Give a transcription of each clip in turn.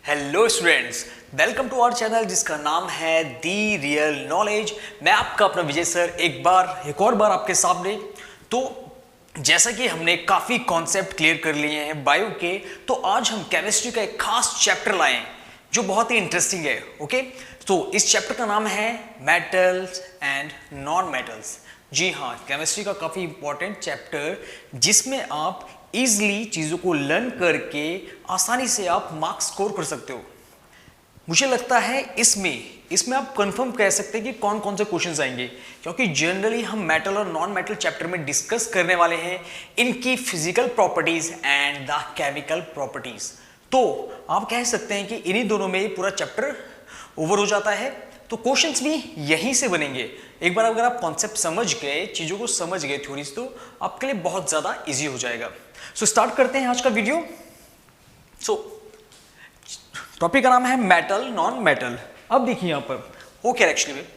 Hello students, welcome to our channel जिसका नाम है दी रियल नॉलेज। मैं आपका अपना विजय सर एक और बार आपके सामने। तो जैसा कि हमने काफ़ी कॉन्सेप्ट क्लियर कर लिए हैं बायो के, तो आज हम केमिस्ट्री का एक खास चैप्टर लाए हैं जो बहुत ही इंटरेस्टिंग है। ओके, तो इस चैप्टर का नाम है मेटल्स एंड नॉन मेटल्स। जी हाँ, केमिस्ट्री का काफ़ी इंपॉर्टेंट चैप्टर जिसमें आप इजीली चीज़ों को लर्न करके आसानी से आप मार्क्स स्कोर कर सकते हो। मुझे लगता है इसमें आप कंफर्म कह सकते हैं कि कौन कौन से क्वेश्चंस आएंगे, क्योंकि जनरली हम मेटल और नॉन मेटल चैप्टर में डिस्कस करने वाले हैं इनकी physical properties and the chemical properties. तो आप कह सकते हैं कि इन्हीं दोनों में पूरा चैप्टर ओवर हो जाता है। तो क्वेश्चंस भी यहीं से बनेंगे। एक बार अगर आप कॉन्सेप्ट समझ गए, चीज़ों को समझ गए थ्योरीज, तो आपके लिए बहुत ज़्यादा इजी हो जाएगा। सो स्टार्ट करते हैं आज का वीडियो। टॉपिक का नाम है मेटल नॉन मेटल। अब देखिए यहाँ पर हो क्या एक्चुअली में,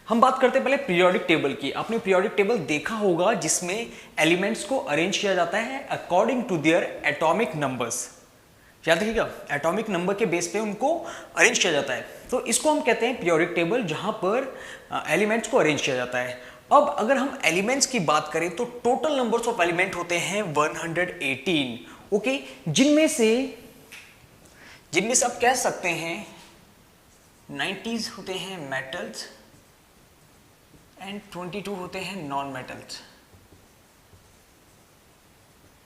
हम बात करते हैं पहले पीरियोडिक टेबल की। आपने पीरियोडिक टेबल देखा होगा जिसमें एलिमेंट्स को अरेंज किया जाता है according to their atomic numbers. याद रखिएगा, एटॉमिक नंबर के बेस पे उनको अरेंज किया जाता है। तो इसको हम कहते हैं पीरियोडिक टेबल, जहां पर एलिमेंट्स को अरेंज किया जाता है। अब अगर हम एलिमेंट्स की बात करें तो टोटल नंबर्स ऑफ एलिमेंट होते हैं 118। ओके, जिनमें से आप कह सकते हैं 90s होते हैं मेटल्स एंड 22 होते हैं नॉन मेटल्स।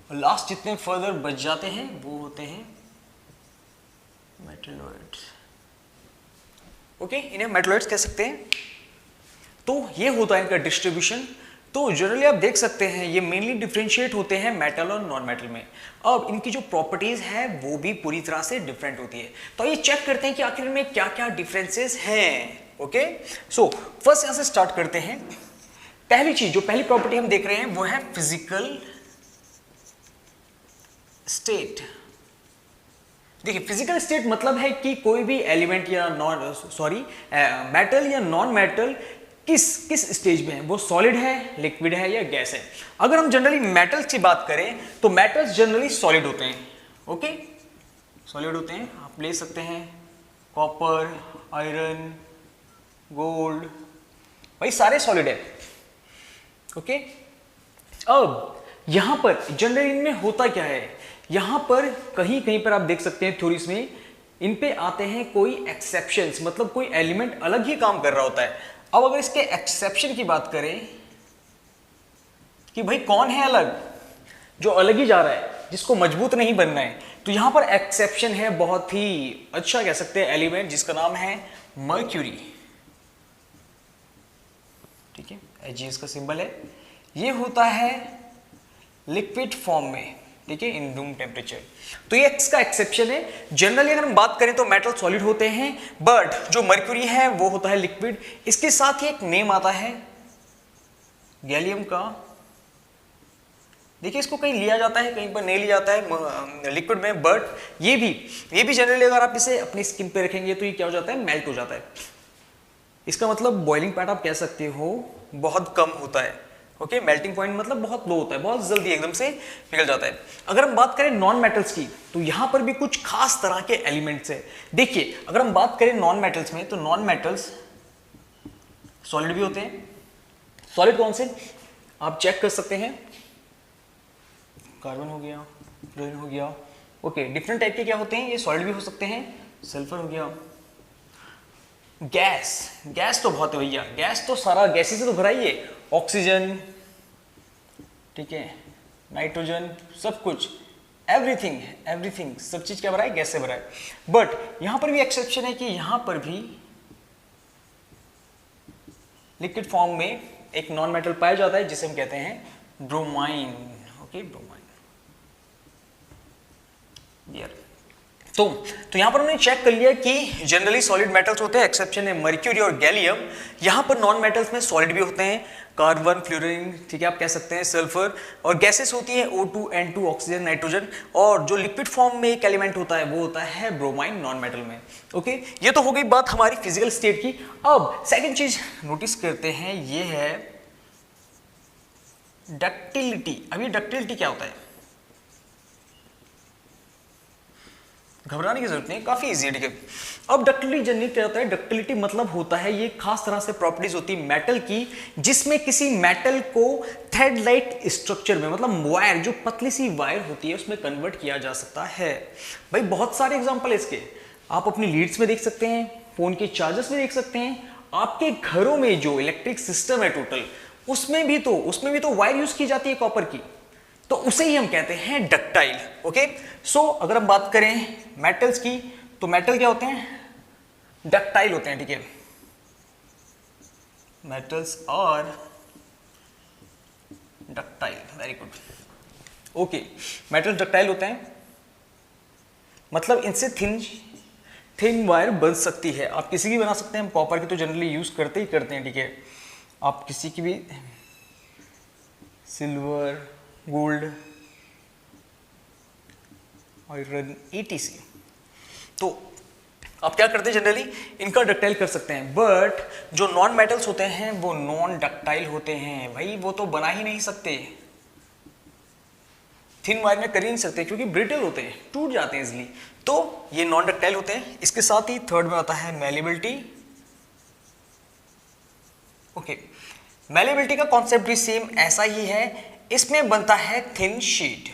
लास्ट जितने फर्दर बच जाते हैं वो होते हैं मेटलॉइड्स। ओके, इन्हें मेटलॉइड्स कह सकते हैं। तो ये होता है इनका डिस्ट्रीब्यूशन। तो जनरली आप देख सकते हैं ये मेनली डिफरेंशिएट होते हैं मेटल और नॉन मेटल में। अब इनकी जो प्रॉपर्टीज है वो भी पूरी तरह से डिफरेंट होती है। तो ये चेक करते हैं कि आखिर में क्या क्या डिफरेंसेस हैं। ओके, सो फर्स्ट यहां से स्टार्ट करते हैं। पहली प्रॉपर्टी हम देख रहे हैं वो है फिजिकल स्टेट। देखिए, फिजिकल स्टेट मतलब है कि कोई भी एलिमेंट या मेटल या नॉन मेटल किस स्टेज में है, वो सॉलिड है, लिक्विड है या गैस है। अगर हम जनरली मेटल्स की बात करें तो मेटल्स जनरली सॉलिड होते हैं। ओके, सॉलिड होते हैं। आप ले सकते हैं कॉपर, आयरन, गोल्ड, भाई सारे सॉलिड है। ओके, अब यहां पर जनरली इनमें होता क्या है, यहां पर कहीं कहीं पर आप देख सकते हैं थ्योरीज में इन पे आते हैं कोई एक्सेप्शंस, मतलब कोई एलिमेंट अलग ही काम कर रहा होता है। अब अगर इसके एक्सेप्शन की बात करें कि भाई कौन है अलग, जो अलग ही जा रहा है, जिसको मजबूत नहीं बनना है, तो यहां पर एक्सेप्शन है बहुत ही अच्छा कह सकते हैं एलिमेंट जिसका नाम है मर्क्यूरी। ठीक है, Ag इसका सिंबल है। ये होता है लिक्विड फॉर्म में, ठीक है, इन रूम टेम्परेचर। तो ये इसका एक्सेप्शन है। जनरली अगर हम बात करें तो मेटल सॉलिड होते हैं, बट जो मर्क्यूरी है वो होता है लिक्विड। इसके साथ ही एक नेम आता है गैलियम का। देखिए, इसको कहीं लिया जाता है, कहीं पर नहीं लिया जाता है लिक्विड में, बट ये भी जनरली अगर आप इसे अपनी स्किन पे रखेंगे तो ये क्या हो जाता है, मेल्ट हो जाता है। इसका मतलब बॉइलिंग पॉइंट आप कह सकते हो बहुत कम होता है। ओके, मेल्टिंग पॉइंट मतलब बहुत लो होता है, बहुत जल्दी एकदम से पिघल जाता है। अगर हम बात करें नॉन मेटल्स की तो यहां पर भी कुछ खास तरह के एलिमेंट्स है। देखिए, अगर हम बात करें नॉन मेटल्स में तो नॉन मेटल्स सॉलिड भी होते हैं। सॉलिड कौन से आप चेक कर सकते हैं, कार्बन हो गया, फ्लोरीन हो गया। ओके, डिफरेंट टाइप के क्या होते हैं, ये सॉलिड भी हो सकते हैं। सल्फर हो गया। गैस तो बहुत है भैया, गैस तो सारा गैसी से तो भरा ही है। ऑक्सीजन, ठीक है, नाइट्रोजन, सब कुछ, एवरीथिंग सब चीज क्या भरा है, गैस से भरा है। बट यहां पर भी एक्सेप्शन है कि यहां पर भी लिक्विड फॉर्म में एक नॉन मेटल पाया जाता है जिसे हम कहते हैं ब्रोमाइन। Okay, bromine. तो यहां पर हमने चेक कर लिया कि जनरली सॉलिड मेटल्स होते हैं, एक्सेप्शन है मर्क्यूरी और गैलियम। यहां पर नॉन मेटल्स में सॉलिड भी होते हैं, कार्बन, फ्लोरीन, ठीक है, आप कह सकते हैं सल्फर, और गैसेस होती है O2, N2, ऑक्सीजन, नाइट्रोजन, और जो लिक्विड फॉर्म में एक एलिमेंट होता है वो होता है ब्रोमाइन नॉन मेटल में। ओके, ये तो हो गई बात हमारी फिजिकल स्टेट की। अब सेकेंड चीज नोटिस करते हैं, ये है डक्टिलिटी। अब ये डक्टिलिटी क्या होता है, घबराने की जरूरत नहीं, काफी इजी है, ठीक है। अब डक्टिलिटी जनरली क्या होता है, डक्टिलिटी मतलब होता है ये खास तरह से प्रॉपर्टीज होती है मेटल की, जिसमें किसी मेटल को थ्रेड लाइक स्ट्रक्चर में, मतलब वायर, जो पतली सी वायर होती है उसमें कन्वर्ट किया जा सकता है। भाई बहुत सारे एग्जांपल है इसके, आप अपनी लीड्स में देख सकते हैं, फोन के चार्जर्स में देख सकते हैं, आपके घरों में जो इलेक्ट्रिक सिस्टम है टोटल, उसमें भी तो वायर यूज की जाती है कॉपर की, तो उसे ही हम कहते हैं डक्टाइल। ओके, सो अगर हम बात करें मेटल्स की, तो मेटल क्या होते हैं, डक्टाइल होते हैं, ठीक है। मेटल्स और ductile, very good. Okay, metal ductile होते हैं, मतलब इनसे थिन वायर बन सकती है। आप किसी की बना सकते हैं, हम कॉपर की तो जनरली यूज करते हैं, ठीक है। आप किसी की भी, सिल्वर, गोल्ड, आयरन, ETC, तो आप क्या करते हैं जनरली, इनका डक्टाइल कर सकते हैं। बट जो नॉन मेटल्स होते हैं वो नॉन डक्टाइल होते हैं, भाई वो तो बना ही नहीं सकते, थिन वायर में कर ही नहीं सकते, क्योंकि ब्रिटल होते हैं, टूट जाते हैं इजिली, तो ये नॉन डक्टाइल होते हैं। इसके साथ ही थर्ड में आता है मैलेबिलिटी। ओके, मैलेबिलिटी का कॉन्सेप्ट भी सेम ऐसा ही है, इसमें बनता है थिन शीट।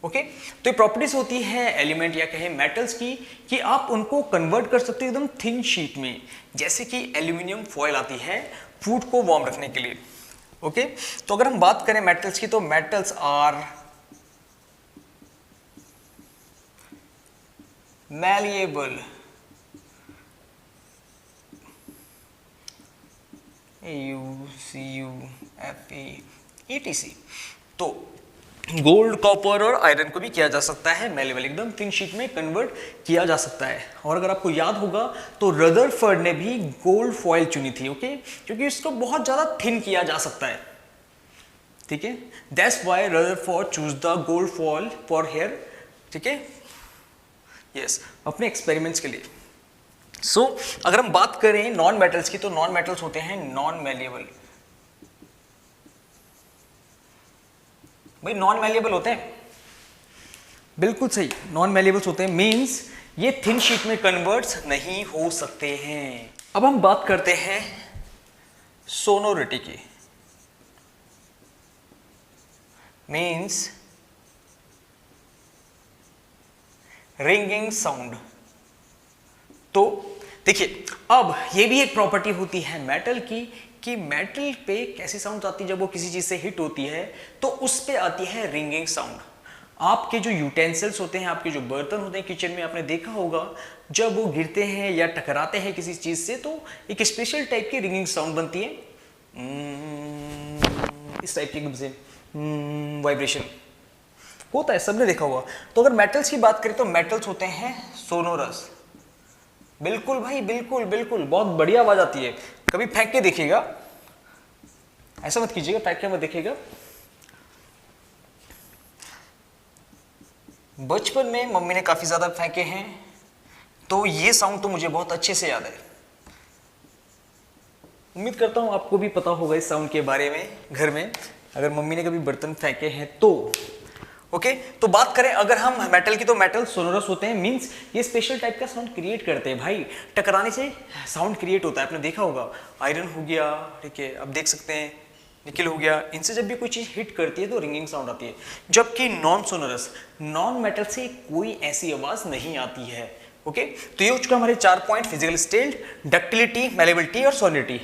ओके, तो ये प्रॉपर्टीज होती है एलिमेंट या कहें मेटल्स की, कि आप उनको कन्वर्ट कर सकते हो एकदम थिन शीट में, जैसे कि एल्यूमिनियम फॉयल आती है फूड को वार्म रखने के लिए। ओके, तो अगर हम बात करें मेटल्स की, तो मेटल्स आर malleable, AuCuFe, तो गोल्ड, कॉपर और आयरन को भी किया जा सकता है मेलेबल, एकदम थिन शीट में कन्वर्ट किया जा सकता है। और अगर आपको याद होगा तो रदरफोर्ड ने भी गोल्ड फॉयल चुनी थी, ओके, क्योंकि इसको बहुत ज्यादा थिन किया जा सकता है, ठीक है। That's why Rutherford choose the gold foil for here, ठीक है, यस, अपने एक्सपेरिमेंट्स के लिए। सो अगर हम बात करें नॉन मेटल्स की, तो नॉन मेटल्स होते हैं नॉन मैलेबल। भाई नॉन मैलेबल होते हैं, बिल्कुल सही, नॉन मैलेबल्स होते हैं, मींस ये थिन शीट में कन्वर्ट्स नहीं हो सकते हैं। अब हम बात करते हैं सोनोरिटी की, मींस रिंगिंग साउंड। तो देखिए, अब ये भी एक प्रॉपर्टी होती है मेटल की, कि मेटल पे कैसी साउंड आती है जब वो किसी चीज से हिट होती है, तो उस पे आती है रिंगिंग साउंड। आपके जो यूटेंसिल्स होते हैं, आपके जो बर्तन होते हैं किचन में, आपने देखा होगा जब वो गिरते हैं या टकराते हैं किसी चीज से, तो एक स्पेशल टाइप की रिंगिंग साउंड बनती है, इस टाइप की, एकदम से वाइब्रेशन होता है, सबने देखा होगा। तो अगर मेटल्स की बात करें तो मेटल्स होते हैं सोनोरस। बिल्कुल भाई, बिल्कुल बिल्कुल, बहुत बढ़िया आवाज आती है। कभी फेंक के देखिएगा, ऐसा मत कीजिएगा, फेंक के मत देखिएगा। बचपन में मम्मी ने काफी ज्यादा फेंके हैं, तो ये साउंड तो मुझे बहुत अच्छे से याद है। उम्मीद करता हूं आपको भी पता होगा इस साउंड के बारे में, घर में अगर मम्मी ने कभी बर्तन फेंके हैं तो। ओके, तो बात करें अगर हम मेटल की, तो मेटल सोनोरस होते हैं, मींस ये स्पेशल टाइप का साउंड क्रिएट करते हैं। भाई टकराने से साउंड क्रिएट होता है, आपने देखा होगा, आयरन हो गया, ठीक है, अब देख सकते हैं निकल हो गया, इनसे जब भी कोई चीज हिट करती है तो रिंगिंग साउंड आती है। जबकि नॉन सोनोरस, नॉन मेटल से कोई ऐसी आवाज नहीं आती है। ओके, तो ये हो चुका हमारे 4 point, physical state, ductility, malleability और सोनिटी।